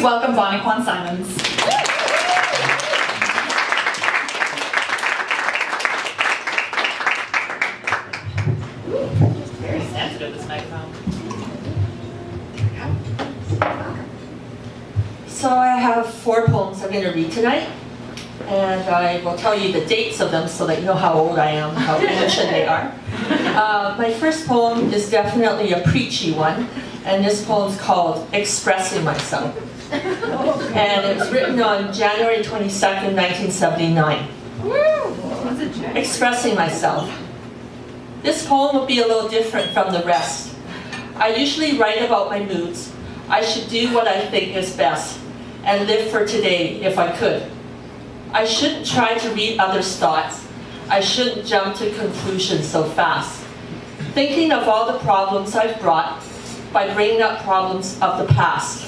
welcome Bonnie Quan Symons. Very sensitive, this microphone. So I have 4 poems I'm going to read tonight, and I will tell you the dates of them so that you know how old I am, how ancient they are. My first poem is definitely a preachy one, and this poem is called Expressing Myself. And it was written on January 22nd, 1979. Expressing Myself. This poem will be a little different from the rest. I usually write about my moods. I should do what I think is best and live for today if I could. I shouldn't try to read others' thoughts. I shouldn't jump to conclusions so fast. Thinking of all the problems I've brought by bringing up problems of the past.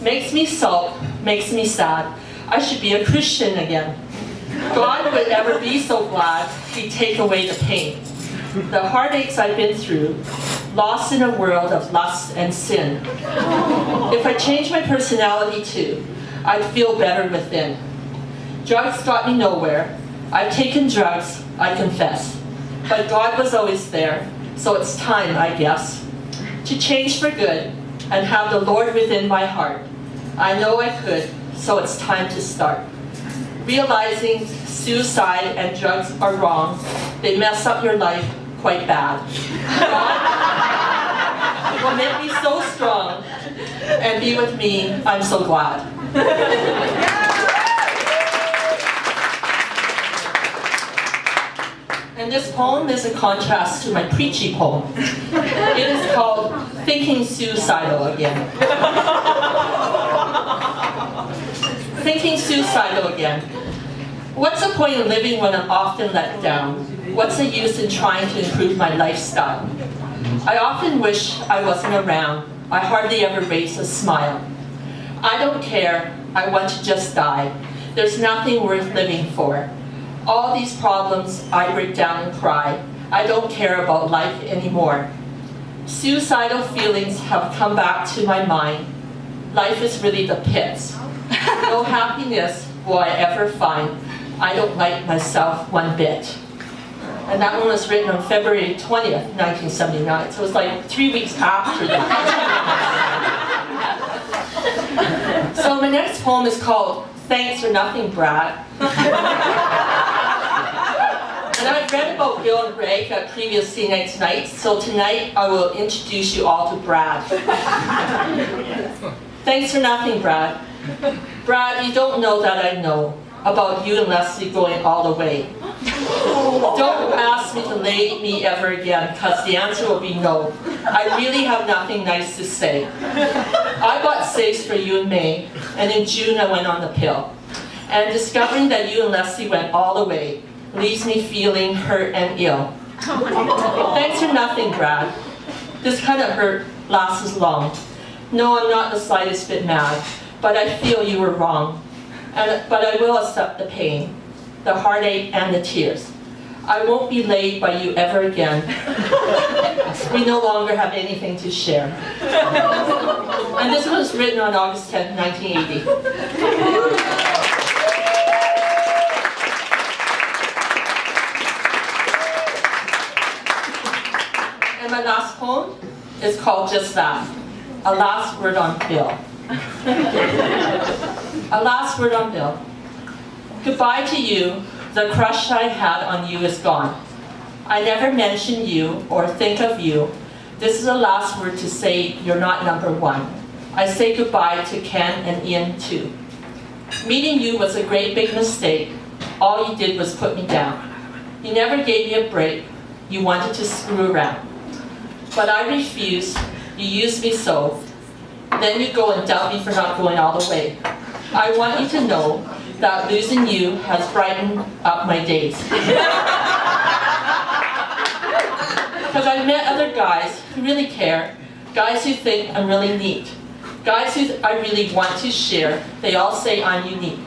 Makes me sulk, makes me sad. I should be a Christian again. God would ever be so glad He'd take away the pain. The heartaches I've been through, lost in a world of lust and sin. If I change my personality too, I'd feel better within. Drugs got me nowhere. I've taken drugs, I confess. But God was always there, so it's time, I guess, to change for good and have the Lord within my heart. I know I could, so it's time to start. Realizing suicide and drugs are wrong, they mess up your life quite bad. God will make me so strong and be with me, I'm so glad. And this poem is a contrast to my preachy poem. It is called Thinking Suicidal Again. Thinking suicidal again. What's the point of living when I'm often let down? What's the use in trying to improve my lifestyle? I often wish I wasn't around. I hardly ever raise a smile. I don't care. I want to just die. There's nothing worth living for. All these problems, I break down and cry. I don't care about life anymore. Suicidal feelings have come back to my mind. Life is really the pits. No happiness will I ever find. I don't like myself one bit. And that one was written on February 20th, 1979. So it was like 3 weeks after that. So my next poem is called Thanks for Nothing, Brad. And I've read about Bill and Greg at previous CNA Tonight, so tonight I will introduce you all to Brad. Thanks for nothing, Brad. Brad, you don't know that I know about you and Leslie going all the way. Don't ask me to lay me ever again, because the answer will be no. I really have nothing nice to say. I bought safes for you in May, and in June I went on the pill. And discovering that you and Leslie went all the way leaves me feeling hurt and ill. Thanks for nothing, Brad. This kind of hurt lasts as long. No, I'm not the slightest bit mad, but I feel you were wrong. But I will accept the pain, the heartache, and the tears. I won't be laid by you ever again. We no longer have anything to share. And this was written on August 10th, 1980. And my last poem is called Just That. A last word on Bill. A last word on Bill. Goodbye to you. The crush I had on you is gone. I never mention you or think of you. This is the last word to say you're not number one. I say goodbye to Ken and Ian too. Meeting you was a great big mistake. All you did was put me down. You never gave me a break. You wanted to screw around. But I refused. You used me so. Then you go and doubt me for not going all the way. I want you to know that losing you has brightened up my days. Because I've met other guys who really care, guys who think I'm really neat, guys who I really want to share. They all say I'm unique.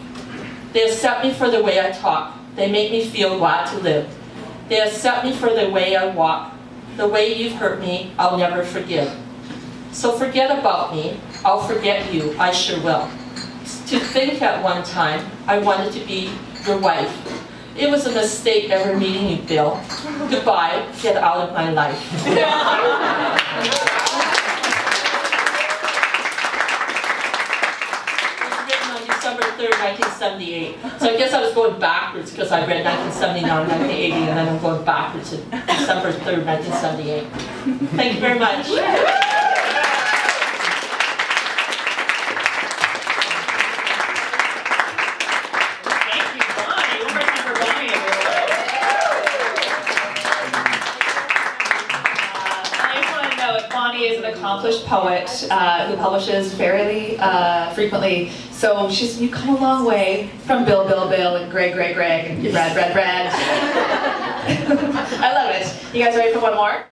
They accept me for the way I talk. They make me feel glad to live. They accept me for the way I walk. The way you've hurt me, I'll never forgive. So forget about me. I'll forget you, I sure will. To think at one time I wanted to be your wife. It was a mistake ever meeting you, Bill. Goodbye, get out of my life. It was written on December 3rd, 1978. So I guess I was going backwards because I read 1979, 1980, and then I'm going backwards to December 3rd, 1978. Thank you very much. Bonnie is an accomplished poet who publishes fairly frequently. So you've come a long way from Bill, and Greg, and Brad. I love it. You guys ready for one more?